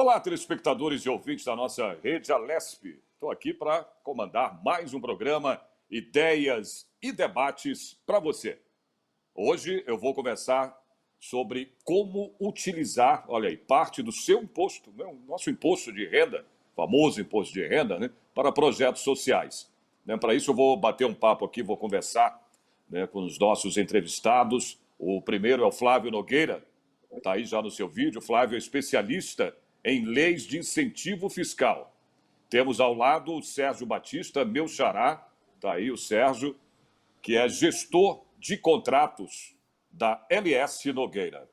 Olá, telespectadores e ouvintes da nossa rede Alesp. Estou aqui para comandar mais um programa Ideias e Debates para você. Hoje eu vou conversar sobre como utilizar, olha aí, parte do seu imposto, né, o nosso imposto de renda, famoso imposto de renda, né, para projetos sociais. Para isso eu vou bater um papo aqui, vou conversar, né, com os nossos entrevistados. O primeiro é o Flávio Nogueira, está aí já no seu vídeo. O Flávio é especialista em leis de incentivo fiscal. Temos ao lado o Sérgio Batista, meu xará, está aí o Sérgio, que é gestor de contratos da LS Nogueira.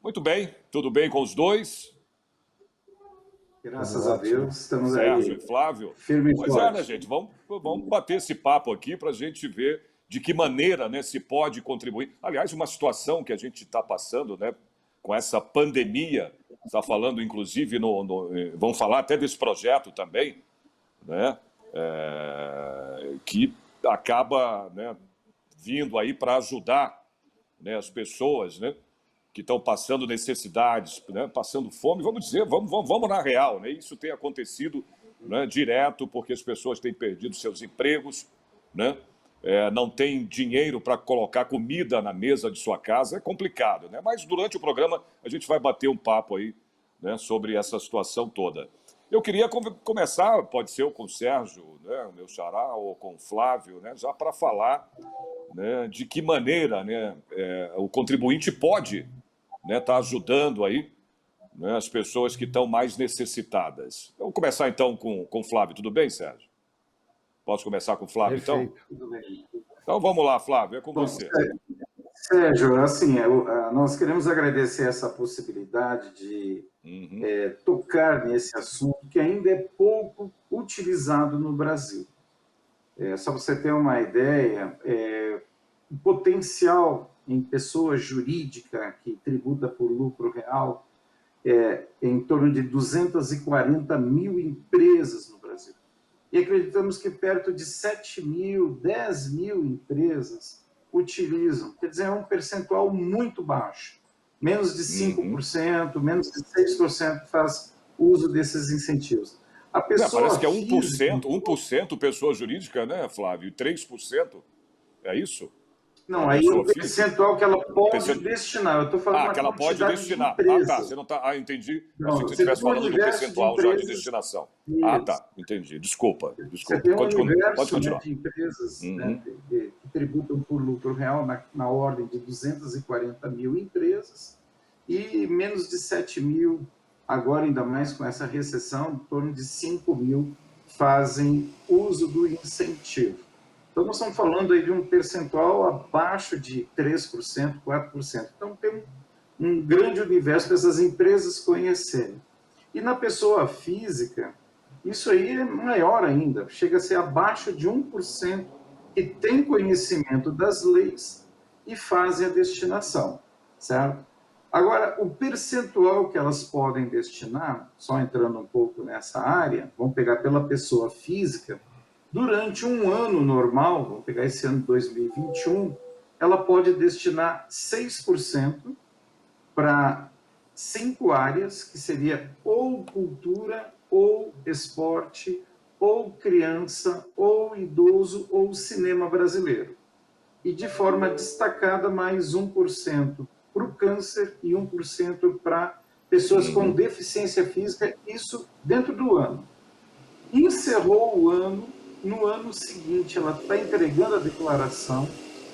Muito bem, tudo bem com os dois? Graças a Deus, estamos Sérgio aí. e Flávio. Firme e Pois forte. é, né, gente? Vamos bater esse papo aqui para a gente ver de que maneira, né, se pode contribuir. Aliás, uma situação que a gente está passando, né, com essa pandemia, está falando, inclusive, vamos falar até desse projeto também, né, que acaba, né, vindo aí para ajudar, né, as pessoas, né, que estão passando necessidades, né, passando fome, vamos dizer, vamos na real, né? Isso tem acontecido, né, direto, porque as pessoas têm perdido seus empregos, né? Não tem dinheiro para colocar comida na mesa de sua casa, é complicado, né? Mas durante o programa a gente vai bater um papo aí, né, sobre essa situação toda. Eu queria começar, pode ser com o Sérgio, né, o meu xará, ou com o Flávio, né, já para falar, né, de que maneira, né, o contribuinte pode, né, tá ajudando aí, né, as pessoas que estão mais necessitadas. Vamos começar então com o Flávio, tudo bem, Sérgio? Posso começar com o Flávio, Perfeito, então? tudo bem. Então vamos lá, Flávio, é com Bom, você. Sérgio, assim, nós queremos agradecer essa possibilidade de tocar nesse assunto que ainda é pouco utilizado no Brasil. Só para você ter uma ideia, o potencial em pessoa jurídica que tributa por lucro real em torno de 240 mil empresas no Brasil. E acreditamos que perto de 7 mil, 10 mil empresas utilizam. Quer dizer, é um percentual muito baixo. Menos de 5%, menos de 6% faz uso desses incentivos. A pessoa Parece que é física... 1% pessoa jurídica, né, Flávio? E 3%, é isso? Não, aí é o Pessoa física? percentual que ela pode destinar. Eu estou falando da Que ela pode quantidade de destinar. Ah, tá. empresas. Você não tá. Ah, entendi. Não, Achei que você você estivesse tem um falando do universo de percentual já de empresas. destinação. Isso. Ah, tá. Entendi. Desculpa. Você tem um Pode universo, né, continuar. de empresas, né, que tributam por lucro real na ordem de 240 mil empresas e menos de 7 mil, agora ainda mais com essa recessão, em torno de 5 mil fazem uso do incentivo. Então, nós estamos falando aí de um percentual abaixo de 3%, 4%. Então, tem um grande universo para essas empresas conhecerem. E na pessoa física, isso aí é maior ainda, chega a ser abaixo de 1% que tem conhecimento das leis e fazem a destinação, certo? Agora, o percentual que elas podem destinar, só entrando um pouco nessa área, vamos pegar pela pessoa física, durante um ano normal, vamos pegar esse ano de 2021, ela pode destinar 6% para 5 áreas, que seria ou cultura, ou esporte, ou criança, ou idoso, ou cinema brasileiro. E de forma destacada, mais 1% para o câncer e 1% para pessoas com deficiência física, isso dentro do ano. Encerrou o ano, no ano seguinte ela está entregando a declaração.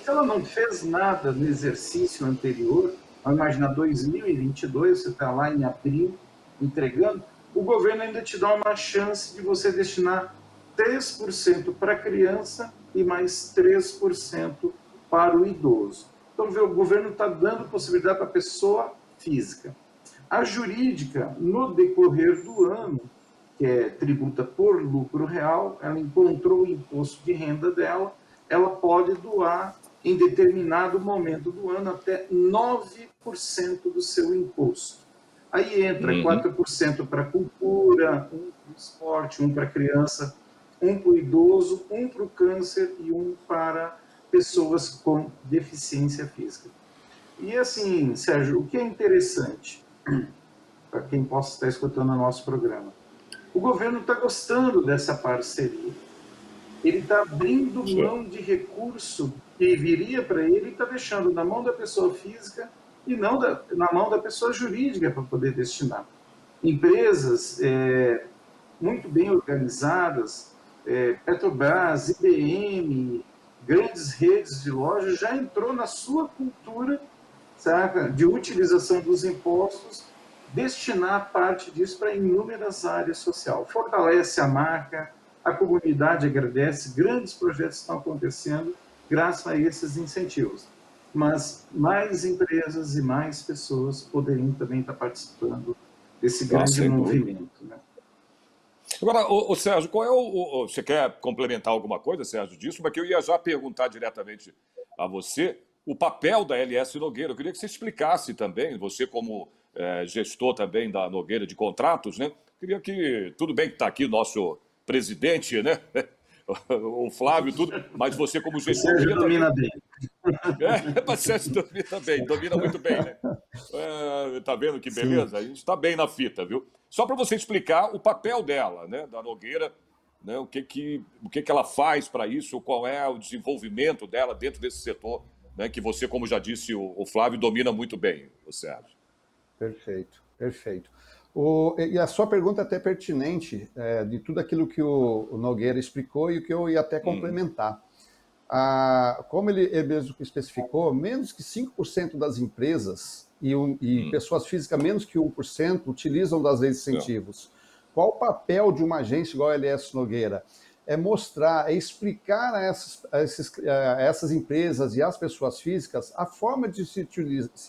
Se ela não fez nada no exercício anterior, vamos imaginar 2022, você está lá em abril entregando, o governo ainda te dá uma chance de você destinar 3% para a criança e mais 3% para o idoso. Então, o governo está dando possibilidade para a pessoa física. A jurídica, no decorrer do ano, que é tributa por lucro real, ela encontrou o imposto de renda dela, ela pode doar em determinado momento do ano até 9% do seu imposto. Aí entra 4% para cultura, 1% para o esporte, 1% para criança, 1% para o idoso, 1% para o câncer e 1% para pessoas com deficiência física. E assim, Sérgio, o que é interessante? para quem possa estar escutando o nosso programa. O governo está gostando dessa parceria. Ele está abrindo mão de recurso que viria para ele e está deixando na mão da pessoa física e não na mão da pessoa jurídica para poder destinar. Empresas muito bem organizadas, Petrobras, IBM, grandes redes de lojas, já entrou na sua cultura, saca, de utilização dos impostos, destinar parte disso para inúmeras áreas sociais. Fortalece a marca, a comunidade agradece, grandes projetos estão acontecendo graças a esses incentivos. Mas mais empresas e mais pessoas poderiam também estar participando desse grande movimento, né? Agora, Sérgio, qual é você quer complementar alguma coisa, Sérgio, disso? Porque eu ia já perguntar diretamente a você o papel da LS Nogueira. Eu queria que você explicasse também, você como gestor também da Nogueira de Contratos, né? Queria que, tudo bem que está aqui o nosso presidente, né? O Flávio, tudo, mas você como gestor... O Sérgio domina bem. Mas Sérgio domina muito bem, né? Tá vendo que beleza? Sim. A gente está bem na fita, viu? Só para você explicar o papel dela, né, da Nogueira, né, o que ela faz para isso, qual é o desenvolvimento dela dentro desse setor, né, que você, como já disse, o Flávio domina muito bem, o Sérgio. Perfeito, perfeito. E a sua pergunta é até pertinente, de tudo aquilo que o Nogueira explicou e o que eu ia até complementar. Como ele mesmo especificou, menos que 5% das empresas e pessoas físicas menos que 1% utilizam das leis de incentivos. Qual o papel de uma agência igual a LS Nogueira? É mostrar, é explicar a essas empresas e às pessoas físicas a forma de se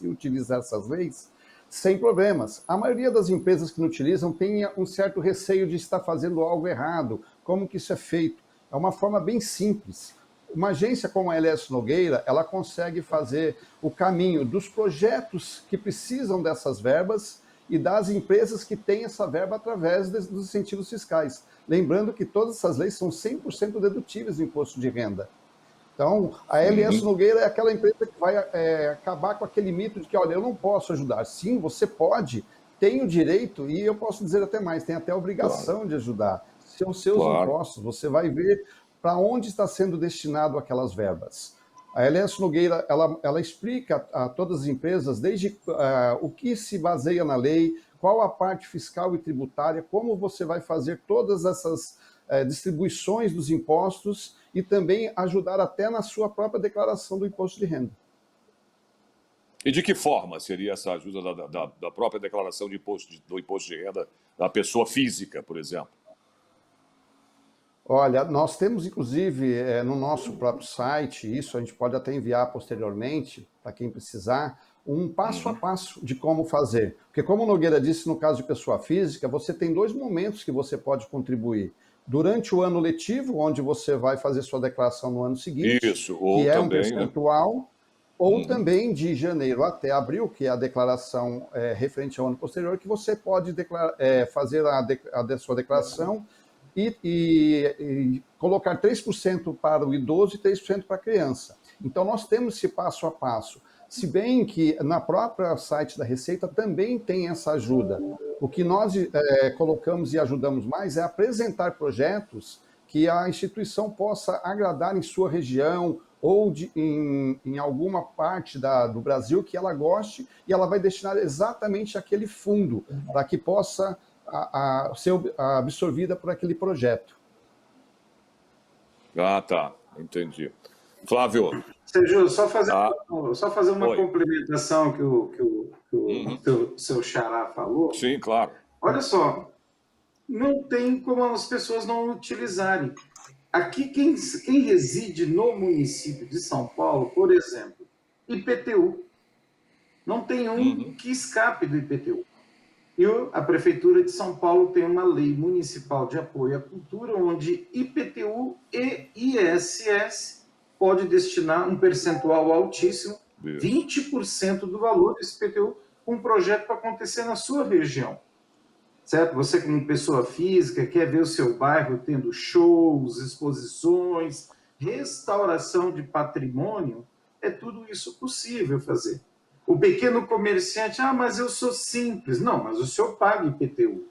utilizar essas leis sem problemas. A maioria das empresas que não utilizam tem um certo receio de estar fazendo algo errado. Como que isso é feito? É uma forma bem simples. Uma agência como a LS Nogueira, ela consegue fazer o caminho dos projetos que precisam dessas verbas e das empresas que têm essa verba através dos incentivos fiscais. Lembrando que todas essas leis são 100% dedutíveis do imposto de renda. Então, a LS Nogueira é aquela empresa que vai acabar com aquele mito de que, olha, eu não posso ajudar. Sim, você pode, tem o direito, e eu posso dizer até mais, tem até a obrigação de ajudar. São seus impostos, você vai ver para onde está sendo destinado aquelas verbas. A LS Nogueira, ela explica a todas as empresas, desde o que se baseia na lei, qual a parte fiscal e tributária, como você vai fazer todas essas distribuições dos impostos e também ajudar até na sua própria declaração do imposto de renda. E de que forma seria essa ajuda da própria declaração do imposto de renda da pessoa física, por exemplo? Olha, nós temos, inclusive, no nosso próprio site, isso a gente pode até enviar posteriormente, para quem precisar, um passo a passo de como fazer. Porque, como o Nogueira disse, no caso de pessoa física, você tem 2 momentos que você pode contribuir. Durante o ano letivo, onde você vai fazer sua declaração no ano seguinte, que é um percentual, né? Ou também de janeiro até abril, que é a declaração referente ao ano posterior, que você pode fazer a sua declaração e colocar 3% para o idoso e 3% para a criança. Então, nós temos esse passo a passo. Se bem que na própria site da Receita também tem essa ajuda. O que nós colocamos e ajudamos mais é apresentar projetos que a instituição possa agradar em sua região ou em alguma parte do Brasil que ela goste, e ela vai destinar exatamente aquele fundo para que possa ser absorvida por aquele projeto. Tá. Entendi. Flávio. Sérgio, só fazer uma complementação que o seu xará falou. Sim, claro. Olha só, não tem como as pessoas não utilizarem. Aqui, quem reside no município de São Paulo, por exemplo, IPTU, não tem um que escape do IPTU. E a Prefeitura de São Paulo tem uma lei municipal de apoio à cultura, onde IPTU e ISS pode destinar um percentual altíssimo, 20% do valor desse IPTU, um projeto para acontecer na sua região. Certo? Você, como pessoa física, quer ver o seu bairro tendo shows, exposições, restauração de patrimônio, é tudo isso possível fazer. O pequeno comerciante, mas eu sou simples. Não, mas o senhor paga IPTU.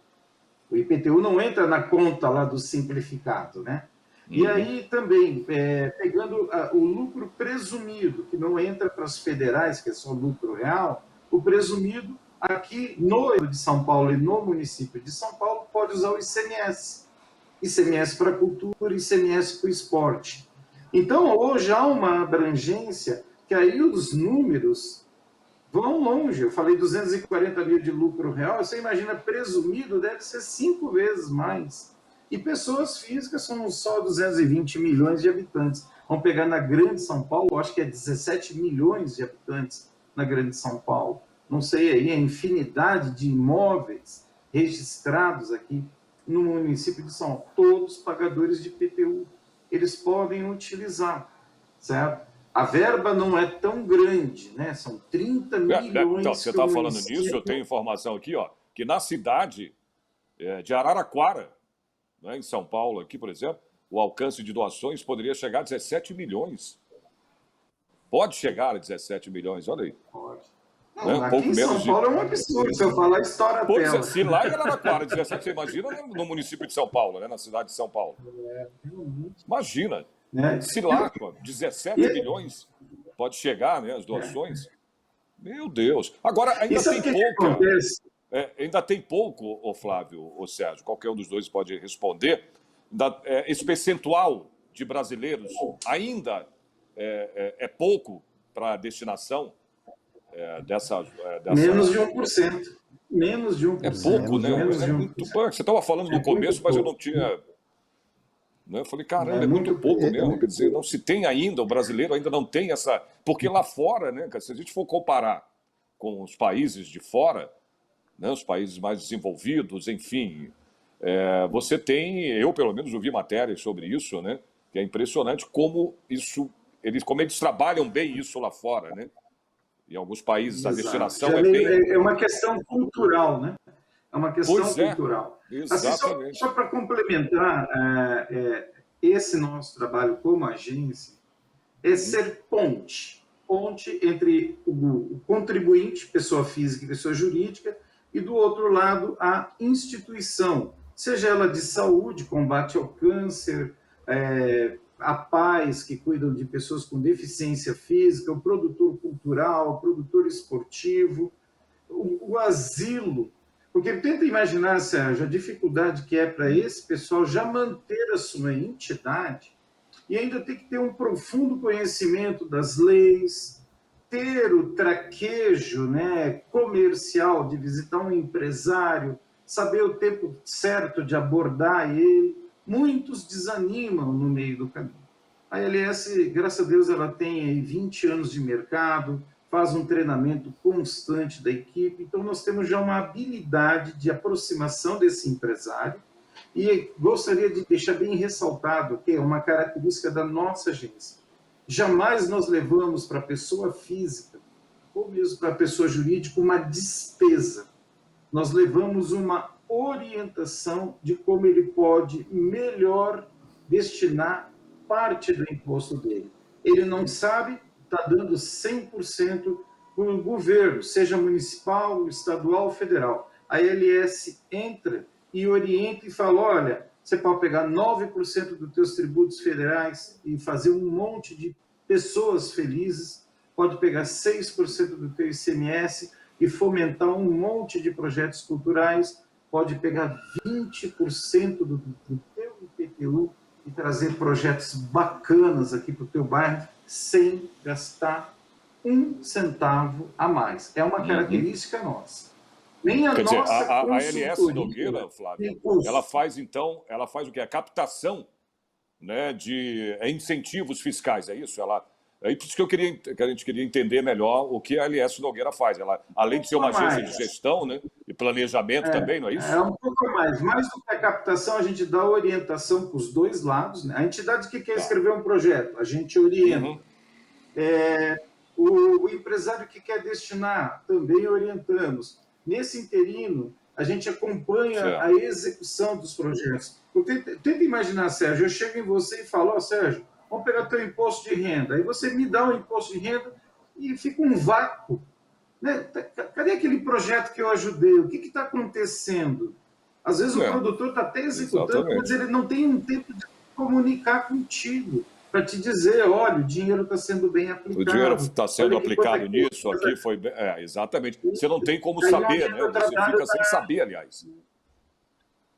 O IPTU não entra na conta lá do simplificado, né? E aí também, pegando o lucro presumido, que não entra para as federais, que é só lucro real, o presumido aqui no estado de São Paulo e no município de São Paulo pode usar o ICMS. ICMS para a cultura, ICMS para o esporte. Então, hoje há uma abrangência que aí os números vão longe. Eu falei 240 mil de lucro real, você imagina, presumido deve ser 5 vezes mais. E pessoas físicas são só 220 milhões de habitantes. Vamos pegar na Grande São Paulo, acho que é 17 milhões de habitantes na Grande São Paulo. Não sei aí, a infinidade de imóveis registrados aqui no município de São Paulo, todos pagadores de IPTU. Eles podem utilizar, certo? A verba não é tão grande, né? São 30 milhões. Então, você está falando nisso, eu tenho informação aqui, ó, que na cidade de Araraquara, né, em São Paulo, aqui, por exemplo, o alcance de doações poderia chegar a 17 milhões. Pode chegar a 17 milhões, olha aí. Pode. Não, né? Aqui pouco em São Paulo é um absurdo, se eu falar, estoura a tela. Se lá em Araraquara, 17, você imagina no município de São Paulo, né, na cidade de São Paulo. Imagina. Né? Se lá, 17 milhões pode chegar, né, as doações. Meu Deus. Agora, ainda tem pouco. Ainda tem pouco, ô Flávio, ô Sérgio, qualquer um dos dois pode responder. Esse percentual de brasileiros ainda é pouco para a destinação dessa. Menos de 1%. Menos de 1%. É pouco, né? É muito pouco. Você estava falando no começo, mas eu não tinha. Eu falei, caramba, é muito pouco mesmo. Quer dizer, não se tem ainda, o brasileiro ainda não tem essa. Porque lá fora, né, se a gente for comparar com os países de fora, né, os países mais desenvolvidos, enfim, você tem, eu pelo menos ouvi matérias sobre isso, né, que é impressionante como eles trabalham bem isso lá fora, né? Em alguns países a destinação é bem. É uma questão cultural, né? É uma questão cultural. Exatamente. Assim, só para complementar, esse nosso trabalho como agência é ser ponte entre o contribuinte, pessoa física e pessoa jurídica, e do outro lado a instituição, seja ela de saúde, combate ao câncer, a paz, que cuidam de pessoas com deficiência física, o produtor cultural, o produtor esportivo, o asilo. Porque tenta imaginar, Sérgio, a dificuldade que é para esse pessoal já manter a sua entidade e ainda ter que ter um profundo conhecimento das leis, ter o traquejo, né, comercial de visitar um empresário, saber o tempo certo de abordar ele. Muitos desanimam no meio do caminho. A LS, graças a Deus, ela tem aí 20 anos de mercado, faz um treinamento constante da equipe, então nós temos já uma habilidade de aproximação desse empresário e gostaria de deixar bem ressaltado que é uma característica da nossa agência. Jamais nós levamos para a pessoa física ou mesmo para a pessoa jurídica uma despesa. Nós levamos uma orientação de como ele pode melhor destinar parte do imposto dele. Ele não sabe, está dando 100% para o governo, seja municipal, estadual ou federal. A LS entra e orienta e fala, olha, você pode pegar 9% dos teus tributos federais e fazer um monte de pessoas felizes, pode pegar 6% do teu ICMS e fomentar um monte de projetos culturais, pode pegar 20% do teu IPTU e trazer projetos bacanas aqui para o teu bairro sem gastar um centavo a mais. É uma característica nossa. Nem a Quer nossa dizer, a LS Nogueira, Flávio, ela faz o quê? A captação, né, de incentivos fiscais, é isso? É por isso que a gente queria entender melhor o que a LS Nogueira faz. Ela, além de ser uma agência de gestão, né, e planejamento também, não é isso? É um pouco mais. Mais do que a captação, a gente dá orientação para os dois lados. Né? A entidade que quer escrever um projeto, a gente orienta. O empresário que quer destinar, também orientamos. Nesse interino, a gente acompanha a execução dos projetos. Tenta imaginar, Sérgio, eu chego em você e falo, Sérgio, vamos pegar teu imposto de renda. Aí você me dá o imposto de renda e fica um vácuo. né? Cadê aquele projeto que eu ajudei? O que está acontecendo? Às vezes o produtor está até executando, mas ele não tem um tempo de comunicar contigo para te dizer, olha, o dinheiro está sendo bem aplicado. O dinheiro está sendo aplicado nisso, aqui foi... exatamente. Você não tem como saber, né? Você fica sem saber, aliás.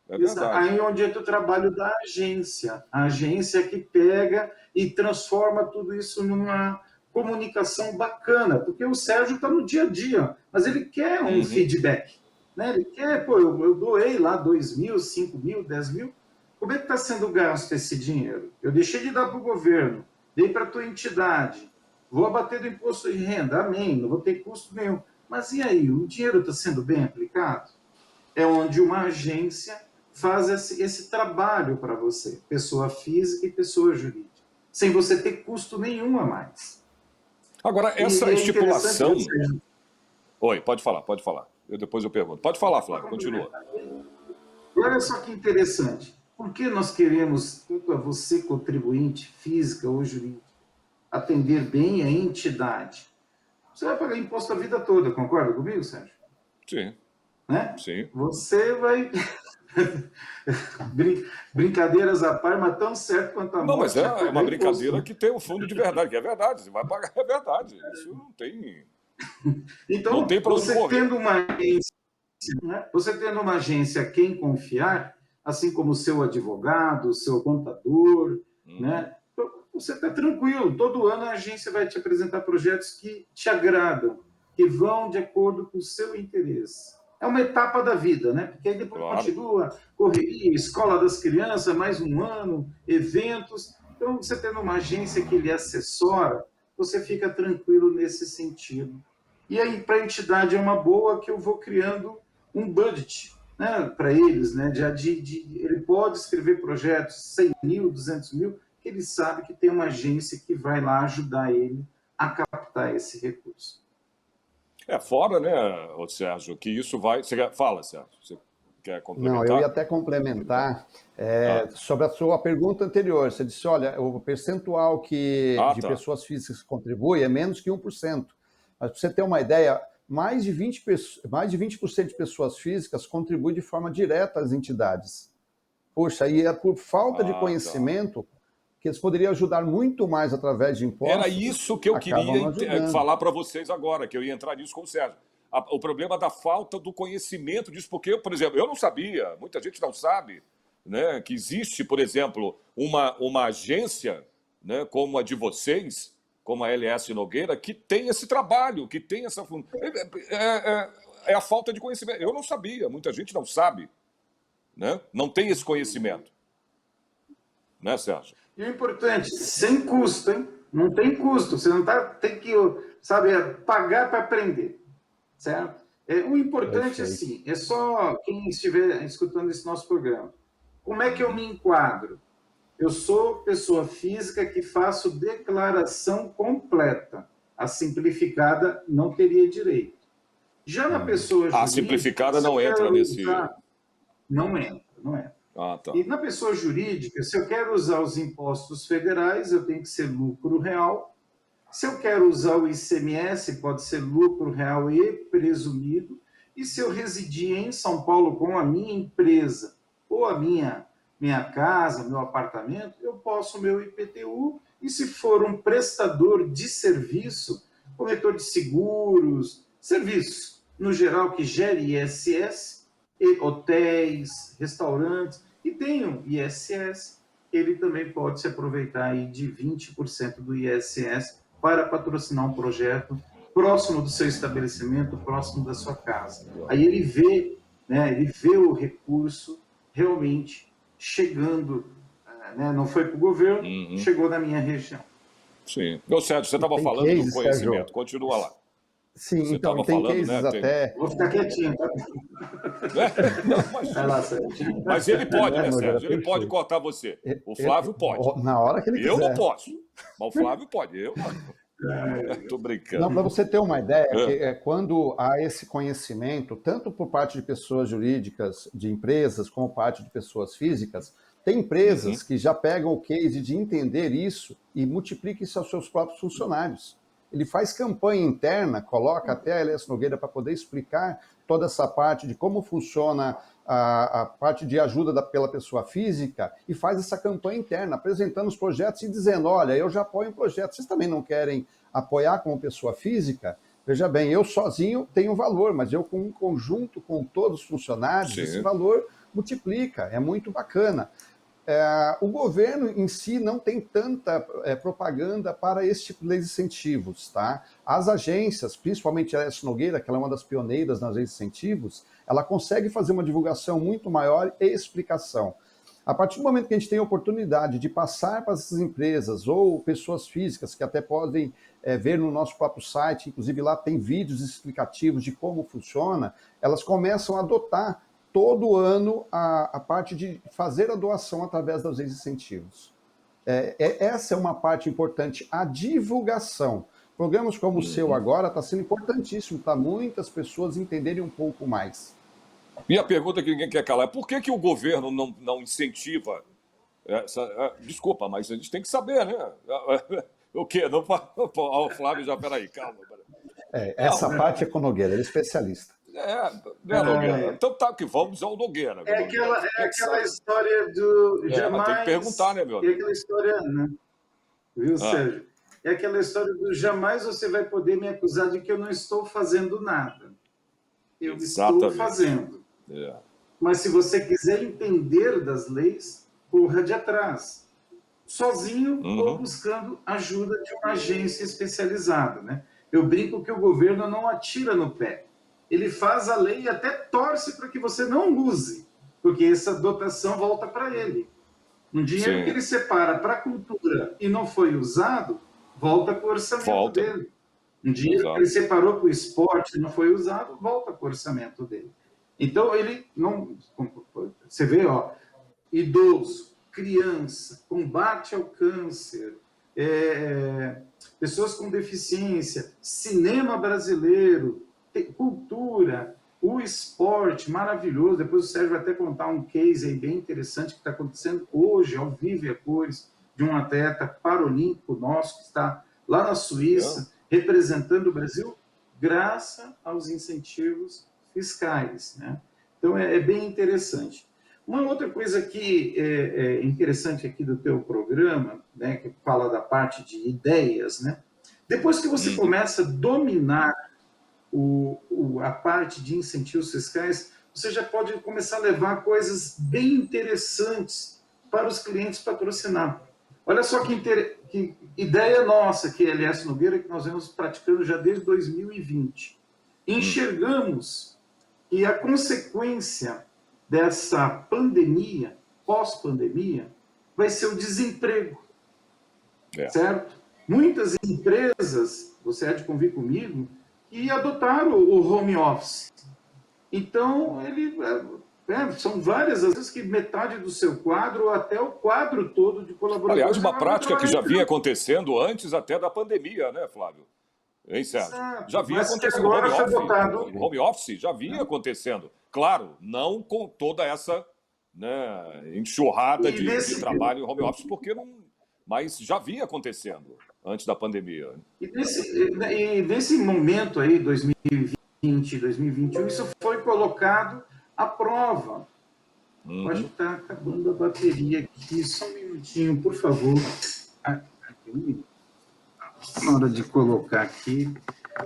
É verdade. Aí onde entra o trabalho da agência. A agência que pega e transforma tudo isso numa comunicação bacana, porque o Sérgio está no dia a dia, mas ele quer um feedback. Né? Ele quer, pô, eu doei lá 2 mil, 5 mil, 10 mil, como é que está sendo gasto esse dinheiro? Eu deixei de dar para o governo, dei para a tua entidade, vou abater do imposto de renda, amém, não vou ter custo nenhum. Mas e aí, o dinheiro está sendo bem aplicado? É onde uma agência faz esse trabalho para você, pessoa física e pessoa jurídica, sem você ter custo nenhum a mais. Agora, essa estipulação... Oi, pode falar. Depois eu pergunto. Pode falar, Flávio, continua. Olha só que interessante. Por que nós queremos, tanto a você, contribuinte, física ou jurídica, atender bem a entidade? Você vai pagar imposto a vida toda, concorda comigo, Sérgio? Sim. Né? Sim. Você vai... Brincadeiras à par, mas tão certo quanto a morte. Não, mas é uma brincadeira que tem um fundo de verdade, que é verdade. Você vai pagar, é verdade. Isso não tem... Então, não tem para onde correr. Você tendo uma agência a quem confiar, assim como o seu advogado, o seu contador, né? Você está tranquilo. Todo ano a agência vai te apresentar projetos que te agradam, que vão de acordo com o seu interesse. É uma etapa da vida, né? Porque aí depois continua correria, escola das crianças, mais um ano, eventos. Então, você tendo uma agência que lhe assessora, você fica tranquilo nesse sentido. E aí, para a entidade, é uma boa que eu vou criando um budget, né, para eles. Né, ele pode escrever projetos 100 mil, 200 mil, que ele sabe que tem uma agência que vai lá ajudar ele a captar esse recurso. Fora, né, Sérgio, que isso vai... Fala, Sérgio, você quer complementar? Não, eu ia até complementar sobre a sua pergunta anterior. Você disse, olha, o percentual de pessoas físicas que contribuem é menos que 1%. Mas para você ter uma ideia, mais de 20% de pessoas físicas contribuem de forma direta às entidades. Poxa, aí é por falta de conhecimento que eles poderiam ajudar muito mais através de impostos. Era isso que eu queria falar para vocês agora, que eu ia entrar nisso com o Sérgio. O problema da falta do conhecimento disso, porque, por exemplo, eu não sabia, muita gente não sabe, né, que existe, por exemplo, uma agência, né, como a de vocês, como a LS Nogueira, que tem esse trabalho, que tem essa... É a falta de conhecimento. Eu não sabia, muita gente não sabe, né? Não tem esse conhecimento. Né, Sérgio? E o importante, sem custo, hein? Não tem custo, você não tem que, sabe, pagar para aprender, certo? O importante, assim, é só quem estiver escutando esse nosso programa. Como é que eu me enquadro? Eu sou pessoa física que faço declaração completa. A simplificada não teria direito. Já na pessoa jurídica... A simplificada não entra nesse... Não entra. Tá. E na pessoa jurídica, se eu quero usar os impostos federais, eu tenho que ser lucro real. Se eu quero usar o ICMS, pode ser lucro real e presumido. E se eu residir em São Paulo com a minha empresa ou a minha casa, meu apartamento, eu posso o meu IPTU. E se for um prestador de serviço, corretor de seguros, serviços, no geral, que gere ISS, hotéis, restaurantes, e tem um ISS, ele também pode se aproveitar aí de 20% do ISS para patrocinar um projeto próximo do seu estabelecimento, próximo da sua casa. Aí ele vê, né, o recurso realmente chegando, né, não foi para o governo, chegou na minha região. Sim. Sérgio, você estava falando do conhecimento, Sérgio. Continua lá. Sim, você então, tem falando, cases até... Vou ficar quietinho, tá? Vai lá, Sérgio. Mas ele pode, né, Sérgio? Ele pode cortar você. O Flávio pode. Na hora que ele quiser. Eu não posso, mas o Flávio pode. Eu não. Estou brincando. Não, para você ter uma ideia, quando há esse conhecimento, tanto por parte de pessoas jurídicas, de empresas, como parte de pessoas físicas, tem empresas que já pegam o case de entender isso e multiplicam isso aos seus próprios funcionários. ele faz campanha interna, coloca até a LS Nogueira para poder explicar toda essa parte de como funciona a parte de ajuda pela pessoa física e faz essa campanha interna, apresentando os projetos e dizendo, olha, eu já apoio um projeto, vocês também não querem apoiar como pessoa física? Veja bem, eu sozinho tenho valor, mas eu com um conjunto com todos os funcionários, Sim. esse valor multiplica, é muito bacana. O governo em si não tem tanta propaganda para esse tipo de incentivos, tá? As agências, principalmente a LS Nogueira, que ela é uma das pioneiras nas leis de incentivos, ela consegue fazer uma divulgação muito maior e explicação. A partir do momento que a gente tem a oportunidade de passar para essas empresas ou pessoas físicas que até podem ver no nosso próprio site, inclusive lá tem vídeos explicativos de como funciona, elas começam a adotar todo ano a parte de fazer a doação através das leis de incentivos. Essa é uma parte importante, a divulgação. Programas como o seu agora está sendo importantíssimo para muitas pessoas entenderem um pouco mais. E a pergunta que ninguém quer calar é por que o governo não incentiva essa... Desculpa, mas a gente tem que saber, né? O quê? Não... O Flávio já... Peraí, calma. Essa parte é com o Nogueira, ele é especialista. Nogueira. Então tá, que vamos ao Nogueira. É aquela história do jamais... Tem que perguntar, né, meu amigo? É aquela história, né? Viu, Sérgio? É aquela história do jamais você vai poder me acusar de que eu não estou fazendo nada. Eu estou fazendo. Mas se você quiser entender das leis, corra de atrás. Sozinho ou buscando ajuda de uma agência especializada, né? Eu brinco que o governo não atira no pé. Ele faz a lei e até torce para que você não use, porque essa dotação volta para ele. Um dinheiro que ele separa para a cultura e não foi usado, volta para o orçamento dele. Um dinheiro que ele separou para o esporte e não foi usado, volta para o orçamento dele. Então, ele não... Você vê, ó, idoso, criança, combate ao câncer, pessoas com deficiência, cinema brasileiro, cultura, o esporte, maravilhoso. Depois o Sérgio vai até contar um case aí bem interessante que está acontecendo hoje, ao vivo e a cores, de um atleta paralímpico nosso que está lá na Suíça, representando o Brasil, graças aos incentivos fiscais, né? Então, é bem interessante. Uma outra coisa que é interessante aqui do teu programa, né, que fala da parte de ideias, né? Depois que você começa a dominar a parte de incentivos fiscais, você já pode começar a levar coisas bem interessantes para os clientes patrocinar. Olha só que ideia nossa aqui, LS Nogueira, que nós vemos praticando já desde 2020. Enxergamos que a consequência dessa pandemia, pós-pandemia, vai ser o desemprego, certo? Muitas empresas, você há de convir comigo, que adotaram o home office. Então, são várias, às vezes, que metade do seu quadro, ou até o quadro todo de colaboradores... Aliás, uma prática que já vinha acontecendo antes até da pandemia, né, Flávio? Hein, Sérgio? Exato. Já vinha acontecendo. O home office já vinha acontecendo. Claro, não com toda essa, né, enxurrada de trabalho em home office, porque não... Mas já vinha acontecendo antes da pandemia. E nesse momento aí, 2020, 2021, isso foi colocado à prova. Acho que está acabando a bateria aqui. Só um minutinho, por favor. Na hora de colocar aqui.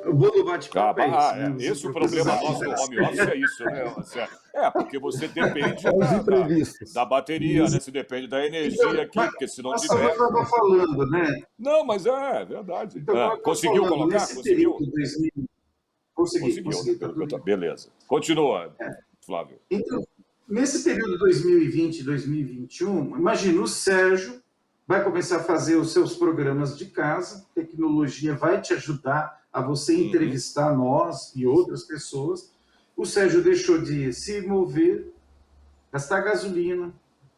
O bolo bate-papo é isso. Né? Esse é o problema nosso do home office, é isso, né, Sérgio? Porque você depende da bateria, né? Você depende da energia aqui, porque se não tiver... Eu estava falando, né? Não, mas é verdade. Então, conseguiu colocar? Conseguiu? Consegui. Beleza. Continua, Flávio. Então, nesse período 2020 e 2021, imagina o Sérgio vai começar a fazer os seus programas de casa, tecnologia vai te ajudar a você entrevistar nós e outras pessoas. O Sérgio deixou de se mover, gastar gasolina.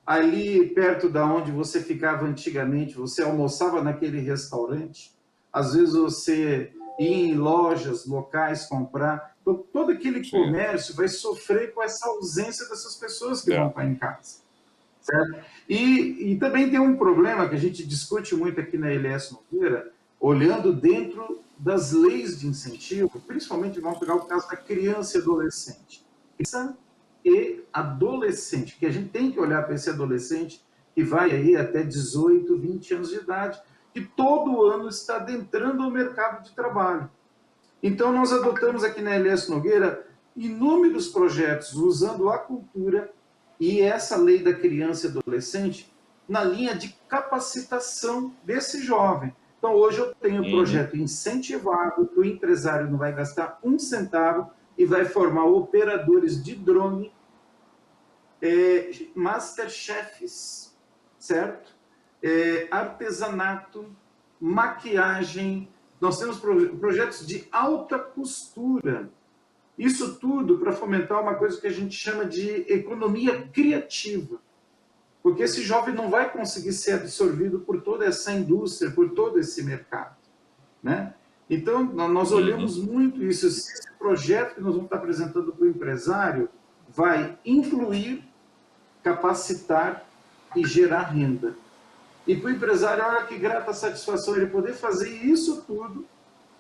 Ali, perto da onde você ficava antigamente, você almoçava naquele restaurante. Às vezes você ia em lojas, locais, comprar. Então, todo aquele comércio vai sofrer com essa ausência dessas pessoas que vão estar em casa. Certo? E também tem um problema que a gente discute muito aqui na LS Nogueira, olhando dentro das leis de incentivo, principalmente vamos pegar o caso da criança e adolescente. Criança e adolescente, que a gente tem que olhar para esse adolescente que vai aí até 18, 20 anos de idade, que todo ano está adentrando ao mercado de trabalho. Então, nós adotamos aqui na LS Nogueira inúmeros projetos usando a cultura e essa lei da criança e adolescente na linha de capacitação desse jovem. Então, hoje eu tenho um projeto incentivado, que o empresário não vai gastar um centavo e vai formar operadores de drone, masterchefs, certo? Artesanato, maquiagem. Nós temos projetos de alta costura. Isso tudo para fomentar uma coisa que a gente chama de economia criativa. Porque esse jovem não vai conseguir ser absorvido por toda essa indústria, por todo esse mercado, né? Então, nós olhamos muito isso. Se esse projeto que nós vamos estar apresentando para o empresário vai incluir, capacitar e gerar renda. E para o empresário, olha que grata satisfação ele poder fazer isso tudo,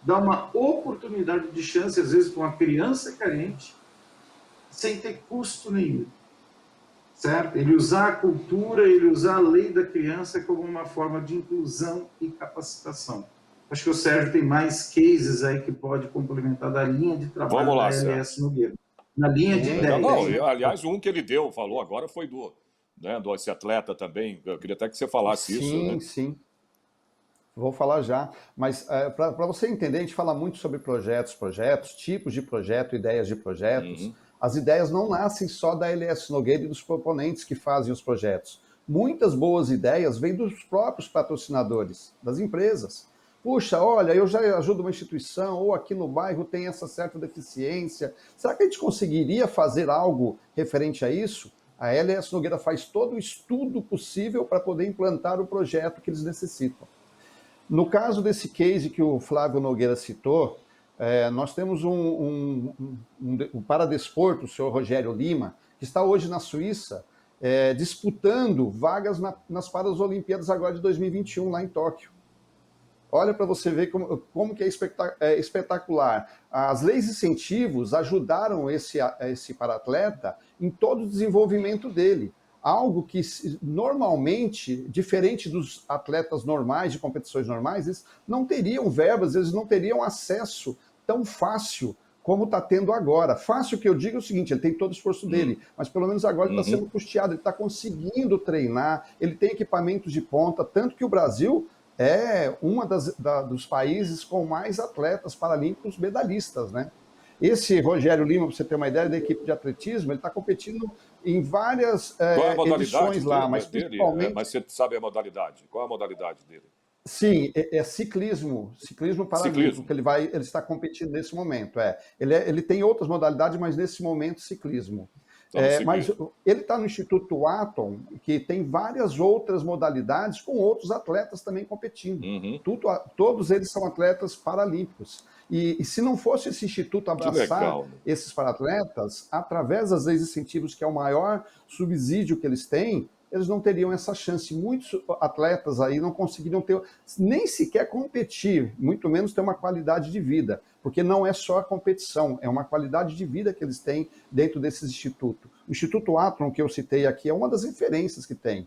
dar uma oportunidade de chance, às vezes, para uma criança carente, sem ter custo nenhum. Certo? Ele usar a cultura, ele usar a lei da criança como uma forma de inclusão e capacitação. Acho que o Sérgio tem mais cases aí que pode complementar da linha de trabalho Vamos lá, da LS Nogueira. Na linha de ideias. Não, aliás, um que ele falou agora foi do esse atleta também. Eu queria até que você falasse isso. Sim, né? sim. Vou falar já. Mas para você entender, a gente fala muito sobre projetos, tipos de projeto, ideias de projetos. As ideias não nascem só da LS Nogueira e dos proponentes que fazem os projetos. Muitas boas ideias vêm dos próprios patrocinadores, das empresas. Puxa, olha, eu já ajudo uma instituição, ou aqui no bairro tem essa certa deficiência. Será que a gente conseguiria fazer algo referente a isso? A LS Nogueira faz todo o estudo possível para poder implantar o projeto que eles necessitam. No caso desse case que o Flávio Nogueira citou, nós temos um paradesporto, o senhor Rogério Lima, que está hoje na Suíça, disputando vagas nas Paralimpíadas agora de 2021, lá em Tóquio. Olha para você ver como que é espetacular. As leis de incentivos ajudaram esse paratleta em todo o desenvolvimento dele. Algo que, normalmente, diferente dos atletas normais, de competições normais, eles não teriam verbas, eles não teriam acesso tão fácil como está tendo agora. Fácil que eu digo é o seguinte, ele tem todo o esforço dele, mas pelo menos agora ele está sendo custeado, ele está conseguindo treinar, ele tem equipamentos de ponta, tanto que o Brasil é dos países com mais atletas paralímpicos medalhistas, né? Esse Rogério Lima, para você ter uma ideia, da equipe de atletismo, ele está competindo em várias Qual é a modalidade edições lá, dele, mas principalmente... Mas você sabe a modalidade. Qual é a modalidade dele? Sim, é ciclismo paralímpico, que ele está competindo nesse momento. Ele tem outras modalidades, mas nesse momento ciclismo. Mas ele está no Instituto Atom, que tem várias outras modalidades com outros atletas também competindo. Todos eles são atletas paralímpicos. E se não fosse esse instituto abraçar esses paratletas, através das leis de incentivos, que é o maior subsídio que eles têm, eles não teriam essa chance. Muitos atletas aí não conseguiriam ter, nem sequer competir, muito menos ter uma qualidade de vida, porque não é só a competição, é uma qualidade de vida que eles têm dentro desses institutos. O Instituto Atron, que eu citei aqui, é uma das referências que tem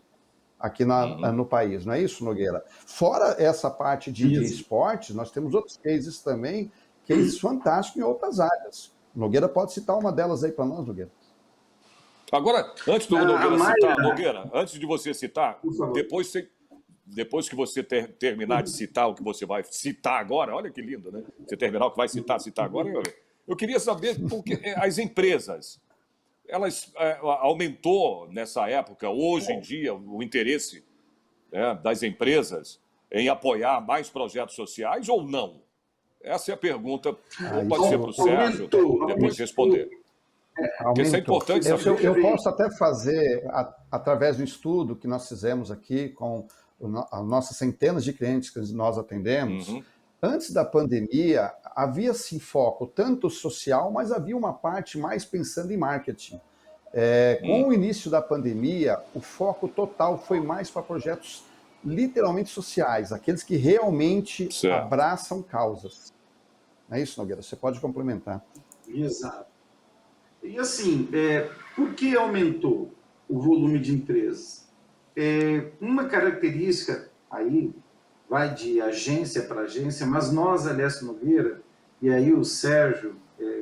aqui no país, não é isso, Nogueira? Fora essa parte de esportes, nós temos outros cases também, cases fantásticos em outras áreas. Nogueira pode citar uma delas aí para nós, Nogueira. Agora, antes do Nogueira citar, Nogueira, antes de você citar, depois que você terminar de citar o que você vai citar agora, olha que lindo, né? Você terminar o que vai citar agora, eu queria saber porque as empresas, elas aumentou nessa época, hoje em dia, o interesse das empresas em apoiar mais projetos sociais ou não? Essa é a pergunta, pode ser para o Sérgio depois responder. Porque isso é importante saber. Eu posso até fazer, através do estudo que nós fizemos aqui com as nossas centenas de clientes que nós atendemos, antes da pandemia, havia sim foco tanto social, mas havia uma parte mais pensando em marketing. Com o início da pandemia, o foco total foi mais para projetos literalmente sociais, aqueles que realmente abraçam causas. É isso, Nogueira? Você pode complementar. Exato. E assim, por que aumentou o volume de empresas? Uma característica aí vai de agência para agência, mas nós, aliás, Nogueira, e aí o Sérgio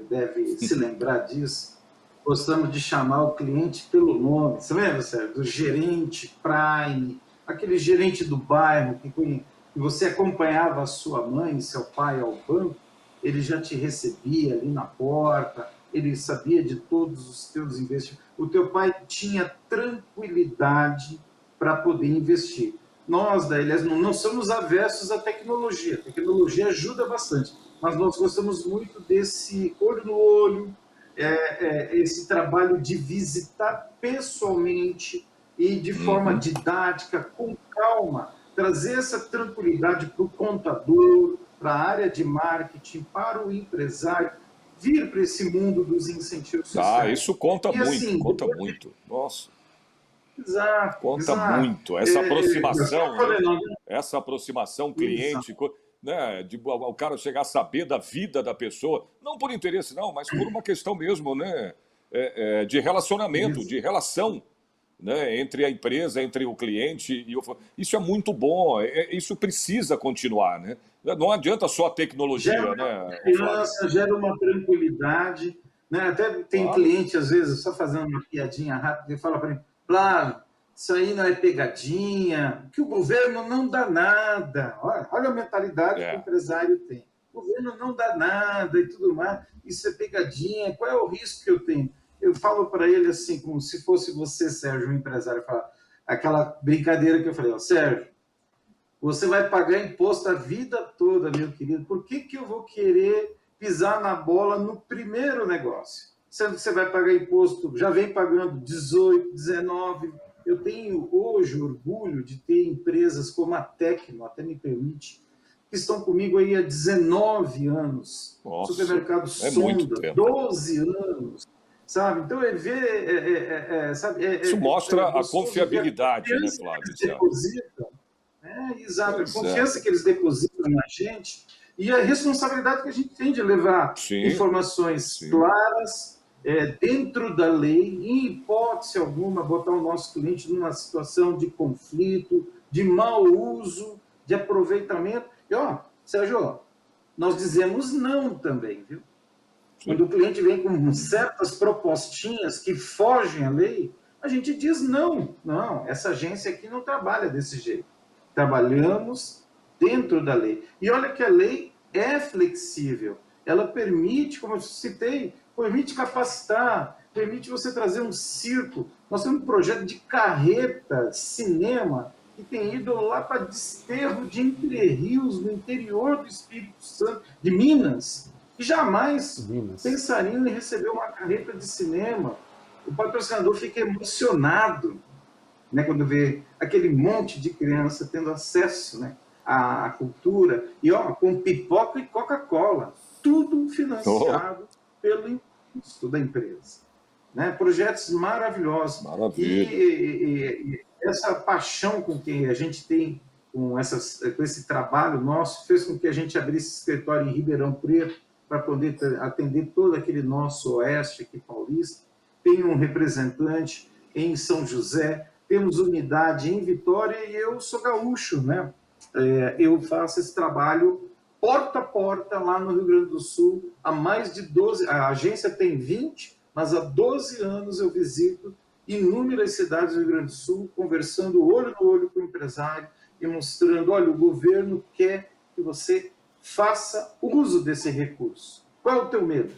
deve se lembrar disso, gostamos de chamar o cliente pelo nome. Você lembra, Sérgio? Do gerente Prime, aquele gerente do bairro que você acompanhava a sua mãe e seu pai ao banco, ele já te recebia ali na porta, ele sabia de todos os teus investimentos. O teu pai tinha tranquilidade para poder investir. Nós, da Elias, não somos aversos à tecnologia. A tecnologia ajuda bastante, mas nós gostamos muito desse olho no olho, esse trabalho de visitar pessoalmente e de forma didática, com calma, trazer essa tranquilidade para o contador, para a área de marketing, para o empresário, vir para esse mundo dos incentivos sociais. Isso conta E muito, assim, conta depois... muito. Nossa, Exato, conta exato. muito. Essa Eu só aproximação, né? falei, não, Essa aproximação exato. cliente, né? De o cara chegar a saber da vida da pessoa, não por interesse, não, mas por uma questão mesmo, né? De relacionamento, Isso. de relação, né, entre a empresa, entre o cliente e o... Isso é muito bom, isso precisa continuar, né? Não adianta só a Gera tecnologia, uma né, ô Flávio? confiança, gera uma tranquilidade, né? Até tem Claro. cliente, às vezes, só fazendo uma piadinha rápida, e fala para mim, Flávio, isso aí não é pegadinha, que o governo não dá nada. Olha a mentalidade que o É. empresário tem. O governo não dá nada e tudo mais, isso é pegadinha, qual é o risco que eu tenho? Eu falo para ele assim, como se fosse você, Sérgio, um empresário, fala, aquela brincadeira que eu falei, ó, Sérgio, você vai pagar imposto a vida toda, meu querido. Por que eu vou querer pisar na bola no primeiro negócio? Sendo que você vai pagar imposto, já vem pagando 18, 19. Eu tenho hoje orgulho de ter empresas como a Tecno, até me permite, que estão comigo aí há 19 anos. Nossa, Supermercado é muito Sonda, tempo. 12 anos. Sabe? Então, Isso é mostra a gostoso ver a confiabilidade, né, confiança que Flávio? eles depositam, exato, a Pois é. confiança que eles depositam na gente e a responsabilidade que a gente tem de levar Sim, informações sim. claras, dentro da lei, em hipótese alguma, botar o nosso cliente numa situação de conflito, de mau uso, de aproveitamento. E, Sérgio, nós dizemos não também, viu? Sim. Quando o cliente vem com certas propostinhas que fogem à lei, a gente diz não, não, essa agência aqui não trabalha desse jeito. Trabalhamos dentro da lei. E olha que a lei é flexível. Ela permite, como eu citei, permite capacitar, permite você trazer um circo. Nós temos um projeto de carreta, cinema, que tem ido lá para Desterro de Entre Rios, no interior do Espírito Santo, de Minas, que jamais Minas. pensariam em receber uma carreta de cinema. O patrocinador fica emocionado, né, quando vê aquele monte de criança tendo acesso, né, à cultura, e com pipoca e Coca-Cola, tudo Oh, financiado pelo imposto da empresa. Né? Projetos maravilhosos. maravilha. E essa paixão com que a gente tem com esse trabalho nosso fez com que a gente abrisse escritório em Ribeirão Preto para poder atender todo aquele nosso oeste aqui paulista. Tem um representante em São José, temos unidade em Vitória e eu sou gaúcho, né? Eu faço esse trabalho porta a porta lá no Rio Grande do Sul há mais de 12, a agência tem 20, mas há 12 anos eu visito inúmeras cidades do Rio Grande do Sul, conversando olho no olho com o empresário e mostrando, olha, o governo quer que você faça uso desse recurso. Qual é o teu medo?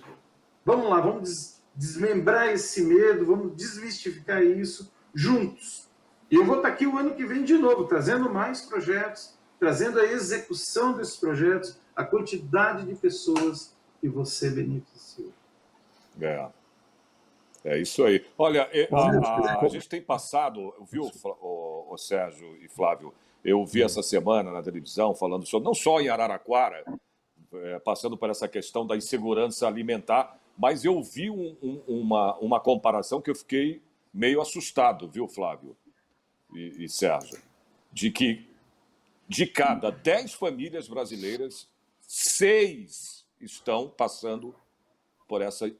Vamos lá, vamos desmembrar esse medo, vamos desmistificar isso juntos. E eu vou estar aqui o ano que vem de novo, trazendo mais projetos, trazendo a execução desses projetos, a quantidade de pessoas que você beneficiou. É, é isso aí. Olha, a Bom, gente tem passado, viu, o Sérgio e Flávio, eu vi essa semana na televisão falando sobre, não só em Araraquara, passando por essa questão da insegurança alimentar, mas eu vi uma comparação que eu fiquei meio assustado, viu, Flávio e Sérgio, de que de cada 10 famílias brasileiras, 6 estão passando por essa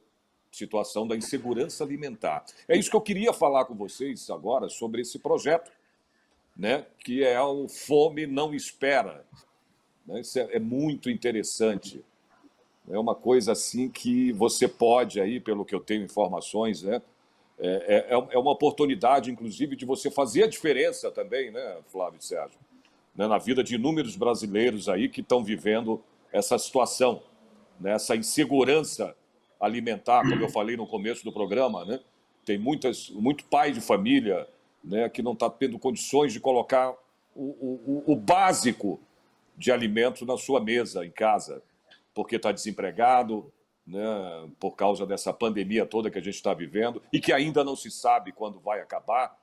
situação da insegurança alimentar. É isso que eu queria falar com vocês agora sobre esse projeto, né, que é o Fome Não Espera. Né? Isso é muito interessante. É uma coisa assim que você pode, aí, pelo que eu tenho informações, né, é uma oportunidade, inclusive, de você fazer a diferença também, né, Flávio e Sérgio, né, na vida de inúmeros brasileiros aí que estão vivendo essa situação, né, essa insegurança alimentar, como eu falei no começo do programa, né? Tem muito pai de família, né, que não está tendo condições de colocar o básico de alimento na sua mesa, em casa, porque está desempregado, né, por causa dessa pandemia toda que a gente está vivendo e que ainda não se sabe quando vai acabar.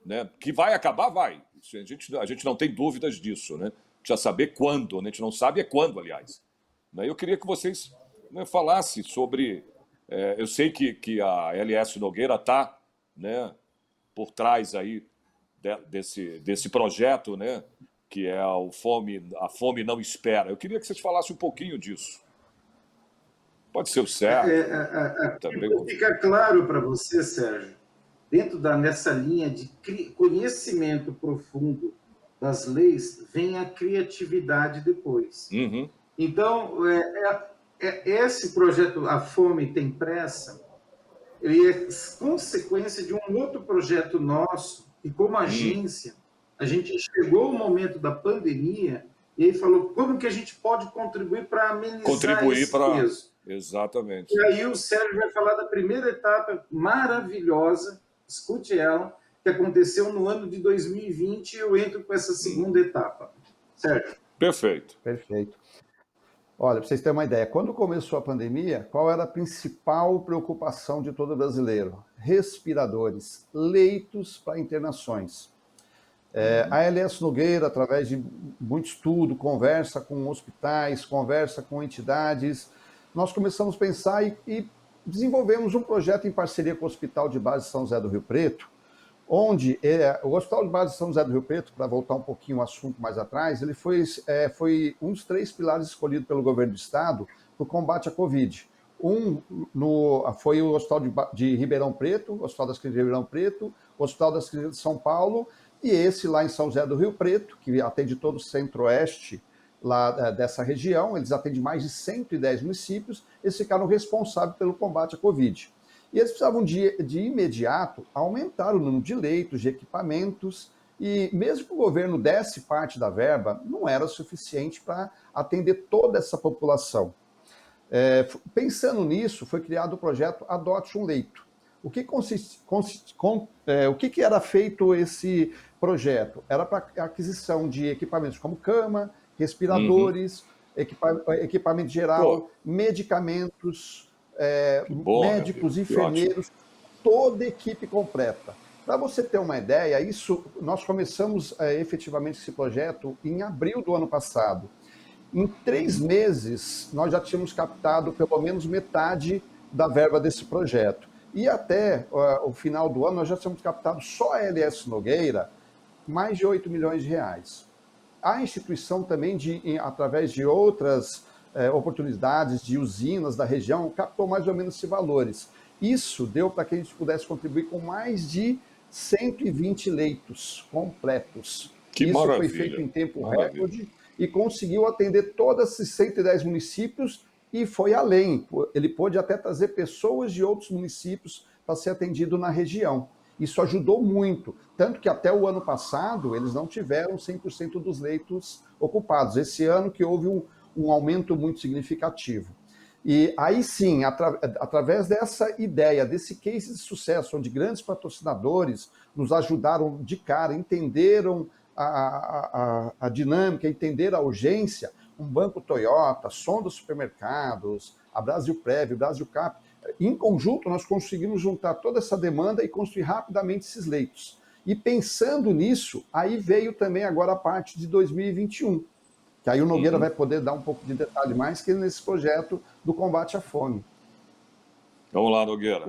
Né? Que vai acabar, vai. A gente não tem dúvidas disso. Né? Precisa saber quando, né? A gente não sabe é quando, aliás. Né? Eu queria que vocês, né, falassem sobre... eu sei que a LS Nogueira está, né, por trás aí desse projeto, né, que é a Fome Não Espera. Eu queria que vocês falassem um pouquinho disso. Pode ser o Sérgio. Também. Fica claro para você, Sérgio, nessa linha de conhecimento profundo das leis, vem a criatividade depois. Uhum. Então, esse projeto, A Fome Tem Pressa, ele é consequência de um outro projeto nosso, e como agência, a gente chegou ao momento da pandemia e aí falou, como que a gente pode contribuir para amenizar esse peso? Exatamente. E aí o Sérgio vai falar da primeira etapa maravilhosa, escute ela, que aconteceu no ano de 2020, e eu entro com essa segunda etapa. Sérgio? Perfeito. Perfeito. Olha, para vocês terem uma ideia, quando começou a pandemia, qual era a principal preocupação de todo brasileiro? Respiradores, leitos para internações. A LS Nogueira, através de muito estudo, conversa com hospitais, conversa com entidades, nós começamos a pensar e desenvolvemos um projeto em parceria com o Hospital de Base de São José do Rio Preto, onde o Hospital de Base de São José do Rio Preto, para voltar um pouquinho ao assunto mais atrás, ele foi um dos 3 pilares escolhidos pelo governo do estado para o combate à Covid. Foi o Hospital de Ribeirão Preto, o Hospital das Clínicas de Ribeirão Preto, o Hospital das Clínicas de São Paulo, e esse lá em São José do Rio Preto, que atende todo o centro-oeste lá dessa região, eles atendem mais de 110 municípios, eles ficaram responsáveis pelo combate à Covid. E eles precisavam de imediato aumentar o número de leitos, de equipamentos, e mesmo que o governo desse parte da verba, não era suficiente para atender toda essa população. Pensando nisso, foi criado o projeto Adote um Leito. O que era feito esse projeto? Era para a aquisição de equipamentos como cama, respiradores, equipamento geral, medicamentos, médicos, enfermeiros, toda a equipe completa. Para você ter uma ideia, nós começamos efetivamente esse projeto em abril do ano passado. Em 3 meses, nós já tínhamos captado pelo menos metade da verba desse projeto. E até o final do ano, nós já tínhamos captado só a LS Nogueira mais de 8 milhões de reais. A instituição também, através de outras oportunidades de usinas da região, captou mais ou menos esses valores. Isso deu para que a gente pudesse contribuir com mais de 120 leitos completos. Que Isso maravilha. foi feito em tempo recorde e conseguiu atender todos esses 110 municípios e foi além. Ele pôde até trazer pessoas de outros municípios para ser atendido na região. Isso ajudou muito, tanto que até o ano passado eles não tiveram 100% dos leitos ocupados. Esse ano que houve um aumento muito significativo. E aí sim, através dessa ideia, desse case de sucesso, onde grandes patrocinadores nos ajudaram de cara, entenderam a dinâmica, entenderam a urgência, um Banco Toyota, Sonda Supermercados, a Brasilprev, o Brasilcap, em conjunto nós conseguimos juntar toda essa demanda e construir rapidamente esses leitos. E pensando nisso, aí veio também agora a parte de 2021, que aí o Nogueira vai poder dar um pouco de detalhe mais que nesse projeto do combate à fome. Vamos lá, Nogueira.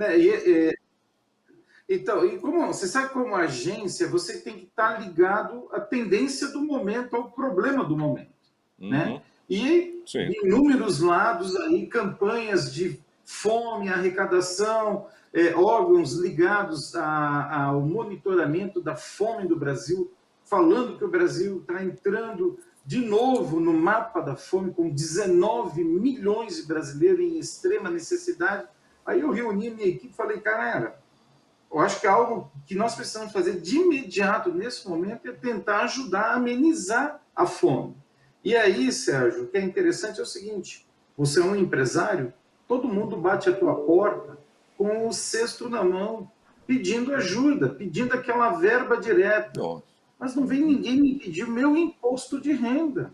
Então, você sabe, como agência, você tem que estar ligado à tendência do momento, ao problema do momento. Né? E Sim. de inúmeros lados aí, campanhas de fome, arrecadação, órgãos ligados ao monitoramento da fome do Brasil, falando que o Brasil está entrando de novo no mapa da fome, com 19 milhões de brasileiros em extrema necessidade. Aí eu reuni minha equipe e falei, cara, eu acho que algo que nós precisamos fazer de imediato, nesse momento, é tentar ajudar a amenizar a fome. E aí, Sérgio, o que é interessante é o seguinte, você é um empresário, todo mundo bate a tua porta com o cesto na mão, pedindo ajuda, pedindo aquela verba direta. Nossa. Mas não vem ninguém me pedir o meu imposto de renda,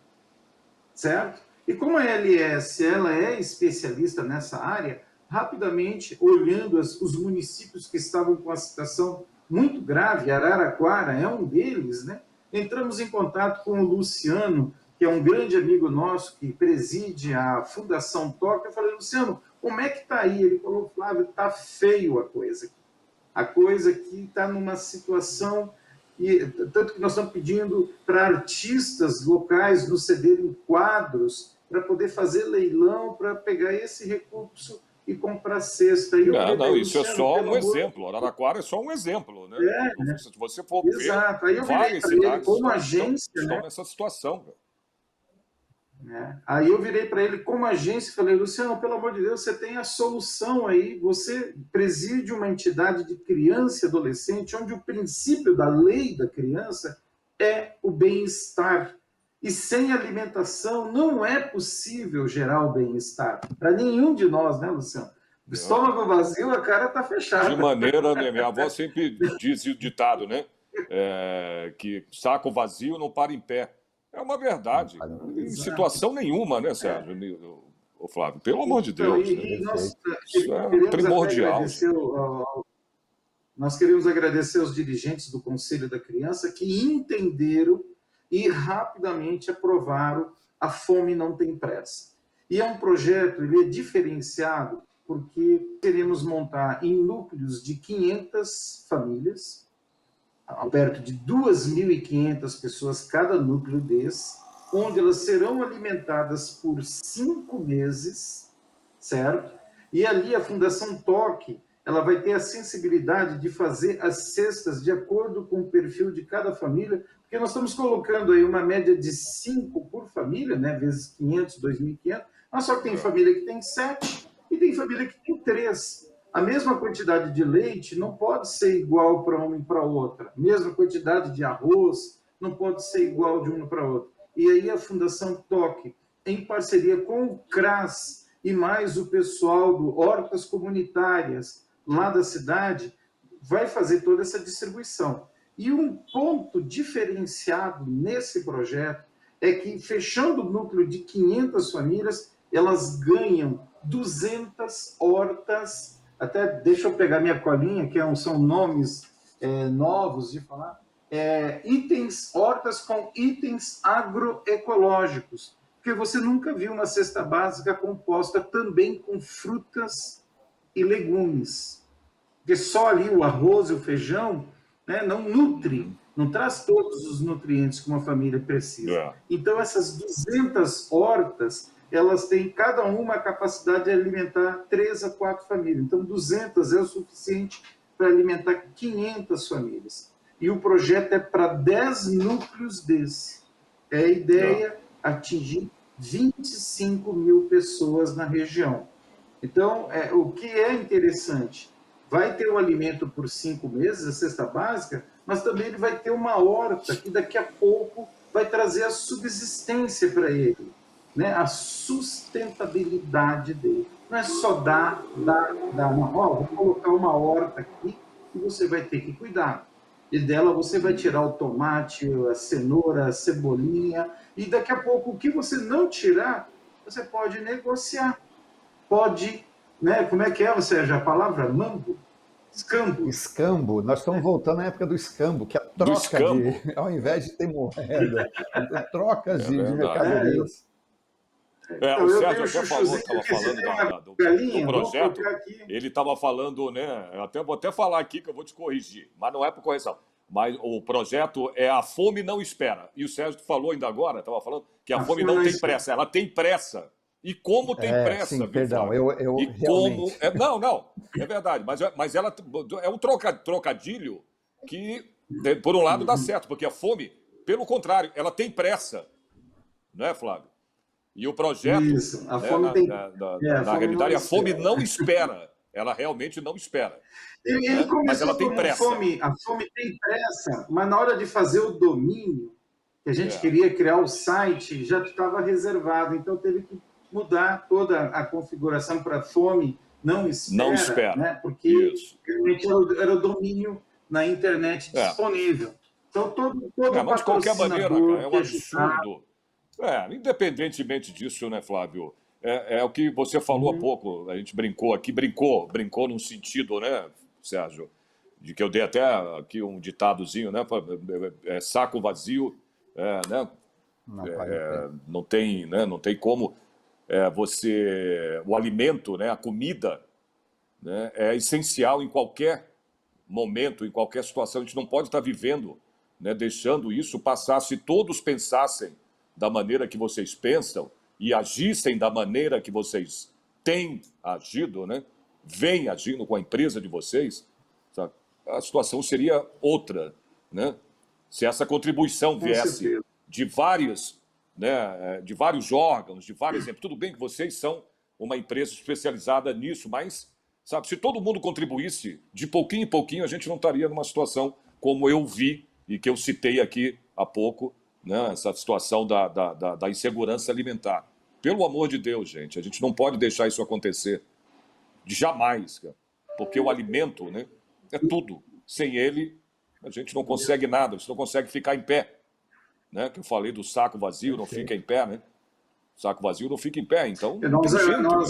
certo? E como a LS ela é especialista nessa área, rapidamente, olhando os municípios que estavam com a situação muito grave, Araraquara é um deles, né? Entramos em contato com o Luciano, que é um grande amigo nosso, que preside a Fundação Toca. Eu falei, Luciano, como é que está aí? Ele falou, Flávio, está feio a coisa aqui. A coisa aqui está numa situação... E, tanto que nós estamos pedindo para artistas locais nos cederem quadros para poder fazer leilão, para pegar esse recurso e comprar cesta. E não, isso é só um exemplo. Araraquara é só um exemplo, né? Se você for exato. Aí ver, eu várias virei para ele cidades como agência, estão nessa situação. Aí eu virei para ele como agência e falei, Luciano, pelo amor de Deus, você tem a solução aí, você preside uma entidade de criança e adolescente, onde o princípio da lei da criança é o bem-estar. E sem alimentação não é possível gerar o bem-estar. Para nenhum de nós, né, Luciano? O estômago vazio, a cara está fechada. De maneira, né, minha avó sempre diz o ditado, né? Que saco vazio não para em pé. É uma verdade. Em situação nenhuma, né, Sérgio? O Flávio, pelo amor de Deus. Isso é primordial. Nós queremos agradecer aos dirigentes do Conselho da Criança que entenderam e rapidamente aprovaram a Fome Não Tem Pressa. E é um projeto, ele é diferenciado porque queremos montar em núcleos de 500 famílias, perto de 2.500 pessoas cada núcleo desse, onde elas serão alimentadas por 5 meses, certo? E ali a Fundação Toque, ela vai ter a sensibilidade de fazer as cestas de acordo com o perfil de cada família, porque nós estamos colocando aí uma média de 5 por família, né, vezes 500, 2.500, mas só que tem família que tem 7 e tem família que tem 3. A mesma quantidade de leite não pode ser igual para uma e para outra. A mesma quantidade de arroz não pode ser igual de uma para outra. E aí a Fundação Toque, em parceria com o CRAS e mais o pessoal do Hortas Comunitárias lá da cidade, vai fazer toda essa distribuição. E um ponto diferenciado nesse projeto é que, fechando o núcleo de 500 famílias, elas ganham 200 hortas. Até deixa eu pegar minha colinha, que são nomes novos de falar. Hortas com itens agroecológicos, porque você nunca viu uma cesta básica composta também com frutas e legumes. Porque só ali o arroz e o feijão, né, não nutre, não traz todos os nutrientes que uma família precisa. Então, essas 200 hortas, elas têm cada uma a capacidade de alimentar 3 a 4 famílias. Então, 200 é o suficiente para alimentar 500 famílias. E o projeto é para 10 núcleos desse. É a ideia atingir 25 mil pessoas na região. Então, o que é interessante, vai ter o alimento por 5 meses, a cesta básica, mas também ele vai ter uma horta que daqui a pouco vai trazer a subsistência para ele, né? A sustentabilidade dele. Não é só dar uma, vou colocar uma horta aqui e você vai ter que cuidar. E dela você vai tirar o tomate, a cenoura, a cebolinha, e daqui a pouco o que você não tirar, você pode negociar. Pode, né? Como é que é, Sérgio, a palavra? Mambo? Escambo. Escambo. Nós estamos voltando à época do escambo, que é a troca ao invés de ter moeda, trocas de mercadorias. Então, o Sérgio até estava falando do projeto, ele estava falando, né? Vou até falar aqui que eu vou te corrigir, mas não é por correção. Mas o projeto é A Fome Não Espera. E o Sérgio falou ainda agora, estava falando, que a fome não tem pressa. Ela tem pressa. E como tem pressa, Sim, viu, perdão, Flávio? eu E como... realmente... Não, é verdade. Mas ela é um trocadilho que, por um lado, dá certo, porque a fome, pelo contrário, ela tem pressa. Não é, Flávio? E o projeto, Isso, a né, fome tem... a na fome não realidade, a fome espera. não espera. Ela realmente não espera. Ele Né? Mas ela começou tem como pressa. a fome tem pressa, mas na hora de fazer o domínio, que a gente É. queria criar o site, já estava reservado, então teve que mudar toda a configuração para fome não Não espera, espera. né? Porque Isso. realmente era o domínio na internet É. disponível. Então, todo Mas de qualquer maneira, cara, patrocinador é um que ajudar... absurdo. Independentemente disso, né, Flávio? É o que você falou há pouco, a gente brincou aqui, brincou num sentido, né, Sérgio, de que eu dei até aqui um ditadozinho, né, saco vazio, né, Não vale a pena. não tem como o alimento, né, a comida, né, é essencial em qualquer momento, em qualquer situação. A gente não pode estar vivendo, né, deixando isso passar. Se todos pensassem da maneira que vocês pensam e agissem da maneira que vocês têm agido, né, vêm agindo com a empresa de vocês, sabe, a situação seria outra, né? Se essa contribuição Com viesse certeza. de vários, né, de vários órgãos, de vários exemplos. Tudo bem que vocês são uma empresa especializada nisso, mas, sabe, se todo mundo contribuísse de pouquinho em pouquinho, a gente não estaria numa situação como eu vi e que eu citei aqui há pouco, né, essa situação da insegurança alimentar. Pelo amor de Deus, gente, a gente não pode deixar isso acontecer. Jamais, cara. Porque o alimento, né, é tudo. Sem ele, a gente não consegue nada, a gente não consegue ficar em pé. Né? Que eu falei do saco vazio, não fica em pé, né? Saco vazio não fica em pé, então não tem jeito, cara.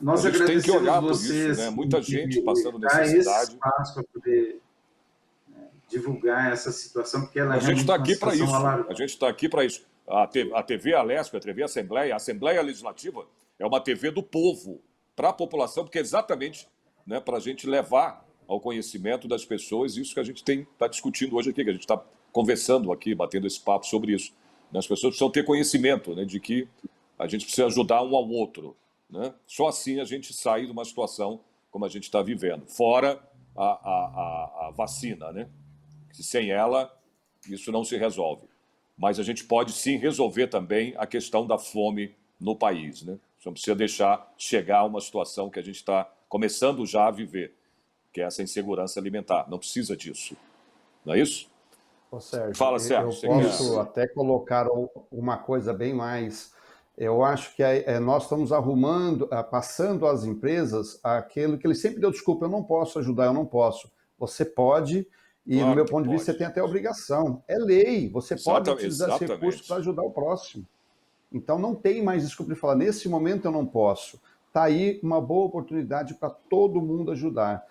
Nós A gente tem que agradecemos olhar por isso, né? vocês Muita gente passando dar esse necessidade. espaço para poder divulgar essa situação, porque ela é A gente realmente está uma aqui para situação isso. A alarmante. gente está aqui para isso. A TV Alesp, a TV Assembleia, a Assembleia Legislativa é uma TV do povo, para a população, porque é exatamente, né, para a gente levar ao conhecimento das pessoas isso que a gente está discutindo hoje aqui, que a gente está conversando aqui, batendo esse papo sobre isso. As pessoas precisam ter conhecimento, né, de que a gente precisa ajudar um ao outro. Né? Só assim a gente sai de uma situação como a gente está vivendo. Fora a vacina, né? Que sem ela, isso não se resolve. Mas a gente pode sim resolver também a questão da fome no país. Né? Você não precisa deixar chegar a uma situação que a gente está começando já a viver, que é essa insegurança alimentar. Não precisa disso. Não é isso? Ô, Sérgio, Fala, Sérgio. eu posso até colocar uma coisa bem mais... Eu acho que nós estamos passando às empresas aquilo que ele sempre deu desculpa, eu não posso ajudar, eu não posso. Você pode, e Claro no meu que ponto de vista pode. você tem até obrigação. É lei, você pode utilizar esse recurso para ajudar o próximo. Então não tem mais desculpa de falar, nesse momento eu não posso. Está aí uma boa oportunidade para todo mundo ajudar.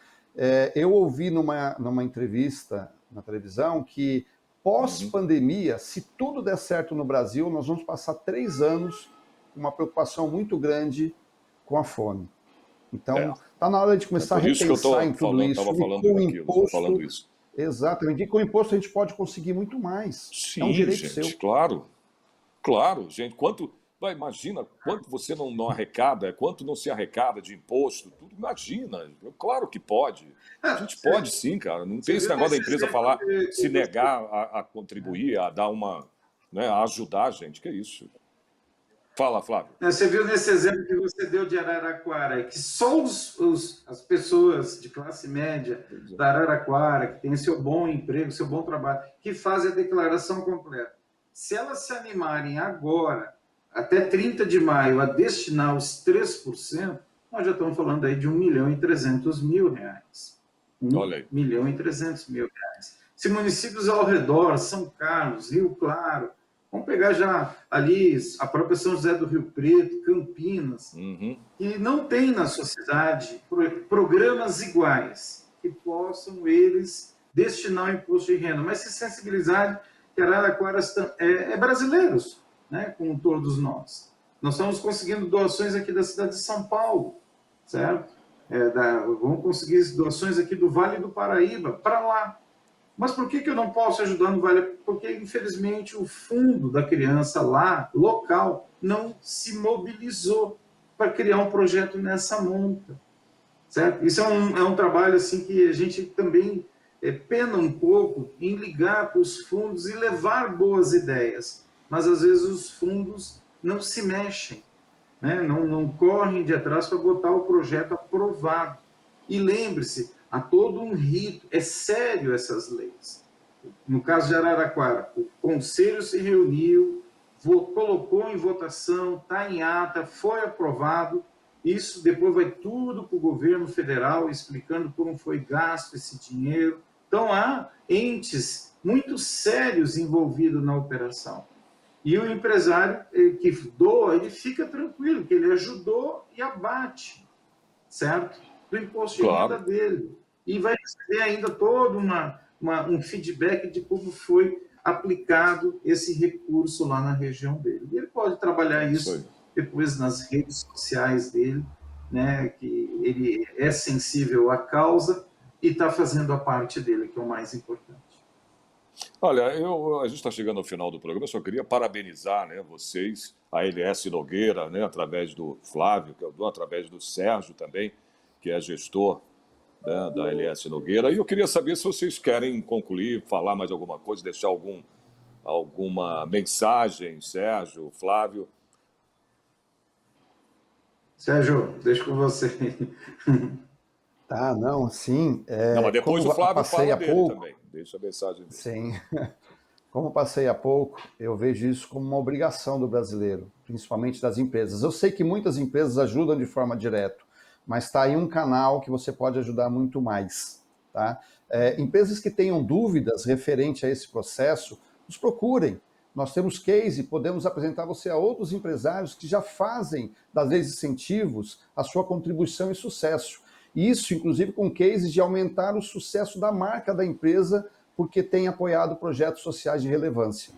Eu ouvi numa entrevista na televisão que pós-pandemia, se tudo der certo no Brasil, nós vamos passar 3 anos com uma preocupação muito grande com a fome. Então, está na hora de começar a repensar em tudo isso. Estava falando isso. Exatamente. E com o imposto a gente pode conseguir muito mais. Sim, é um direito gente, seu. Claro, gente. Imagina quanto você não arrecada, quanto não se arrecada de imposto, tudo. Imagina. Claro que pode. A gente pode sim, cara. Não tem esse negócio da empresa falar, se negar a contribuir, a dar uma, né, a ajudar a gente. Que isso? Fala, Flávio. Você viu nesse exemplo que você deu de Araraquara, que só as pessoas de classe média da Araraquara, que têm seu bom emprego, seu bom trabalho, que fazem a declaração completa. Se elas se animarem agora, até 30 de maio, a destinar os 3%, nós já estamos falando aí de R$1.300.000. R$1.300.000. Se municípios ao redor, São Carlos, Rio Claro, vamos pegar já ali a própria São José do Rio Preto, Campinas, que não tem na sociedade programas iguais que possam eles destinar o imposto de renda, mas se sensibilizar que Araraquara é brasileiros, né, como todos nós. Nós estamos conseguindo doações aqui da cidade de São Paulo, certo? vamos conseguir doações aqui do Vale do Paraíba para lá. Mas por que eu não posso ajudar no Vale? Porque, infelizmente, o fundo da criança lá, local, não se mobilizou para criar um projeto nessa monta. Certo? Isso é um trabalho assim, que a gente também pena um pouco em ligar para os fundos e levar boas ideias. Mas, às vezes, os fundos não se mexem, né? Não correm de atrás para botar o projeto aprovado. E lembre-se, há todo um rito, é sério essas leis. No caso de Araraquara, o conselho se reuniu, colocou em votação, está em ata, foi aprovado, isso depois vai tudo para o governo federal, explicando como foi gasto esse dinheiro. Então, há entes muito sérios envolvidos na operação. E o empresário que doa, ele fica tranquilo, que ele ajudou e abate, certo? Do imposto de renda dele. E vai receber ainda todo um feedback de como foi aplicado esse recurso lá na região dele. E ele pode trabalhar isso depois nas redes sociais dele, né, que ele é sensível à causa e está fazendo a parte dele, que é o mais importante. Olha, a gente está chegando ao final do programa, eu só queria parabenizar, né, vocês, a LS Nogueira, né, através do Flávio, através do Sérgio também, que é gestor, né, da LS Nogueira. E eu queria saber se vocês querem concluir, falar mais alguma coisa, deixar alguma mensagem, Sérgio, Flávio. Sérgio, deixo com você. Tá, não, sim. Não, mas depois o Flávio fala dele também. Deixa a mensagem dele. Sim. Como passei há pouco, eu vejo isso como uma obrigação do brasileiro, principalmente das empresas. Eu sei que muitas empresas ajudam de forma direta, mas está aí um canal que você pode ajudar muito mais. Tá? Empresas que tenham dúvidas referente a esse processo, nos procurem. Nós temos case, podemos apresentar você a outros empresários que já fazem das leis de incentivos a sua contribuição e sucesso. Isso, inclusive, com cases de aumentar o sucesso da marca da empresa porque tem apoiado projetos sociais de relevância.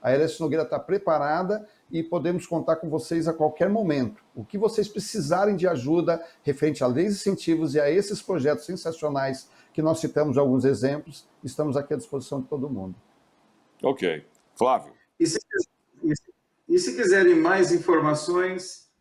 A LS Nogueira está preparada e podemos contar com vocês a qualquer momento. O que vocês precisarem de ajuda referente a leis de incentivos e a esses projetos sensacionais que nós citamos alguns exemplos, estamos aqui à disposição de todo mundo. Ok. Flávio. E se quiserem mais informações,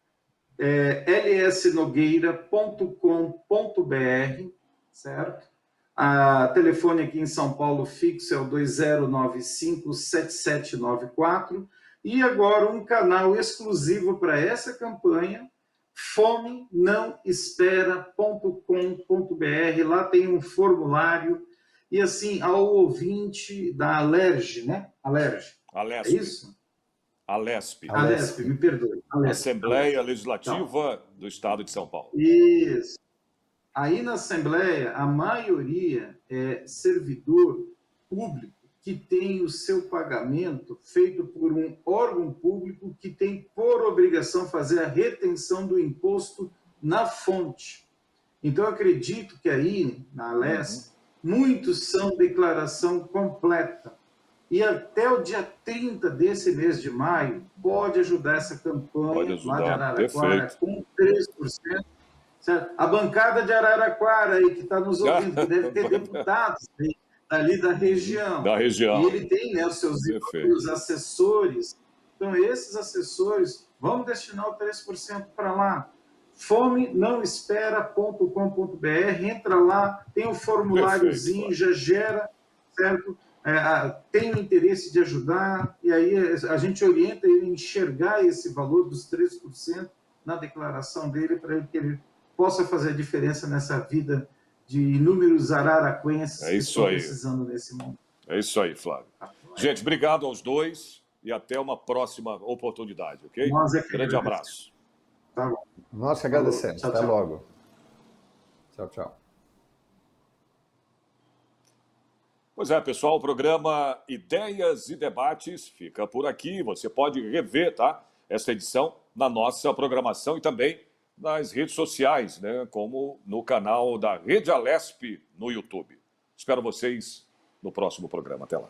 lsnogueira.com.br, certo? A telefone aqui em São Paulo fixo é o 2095-7794. E agora um canal exclusivo para essa campanha, fomenãoespera.com.br. Lá tem um formulário. E assim, ao ouvinte da Alerj, né? Alerj. Alesp. É isso? Alesp. Alesp, me perdoe. Alesp. Assembleia Legislativa do Estado de São Paulo. Isso. Aí na Assembleia, a maioria é servidor público que tem o seu pagamento feito por um órgão público que tem por obrigação fazer a retenção do imposto na fonte. Então, eu acredito que aí, na Alesp, muitos são declaração completa. E até o dia 30 desse mês de maio, pode ajudar essa campanha lá de Araraquara com 3%. Certo? A bancada de Araraquara aí, que está nos ouvindo, que deve ter deputados ali da região. Da região. E ele tem, né, os seus assessores. Então, esses assessores, vamos destinar o 3% para lá. fomenãoespera.com.br, entra lá, tem um formuláriozinho, já gera, certo? Tem o interesse de ajudar, e aí a gente orienta ele a enxergar esse valor dos 3% na declaração dele, para que ele possa fazer a diferença nessa vida de inúmeros araraquenses que estão precisando nesse momento. É isso aí, Flávio. Gente, obrigado aos dois e até uma próxima oportunidade, ok? Grande abraço. Tá bom. Nós que agradecemos. Tchau, até tchau. logo. Tchau, tchau. Pois é, pessoal, o programa Ideias e Debates fica por aqui. Você pode rever, tá, essa edição na nossa programação e também nas redes sociais, né, como no canal da Rede Alesp no YouTube. Espero vocês no próximo programa. Até lá.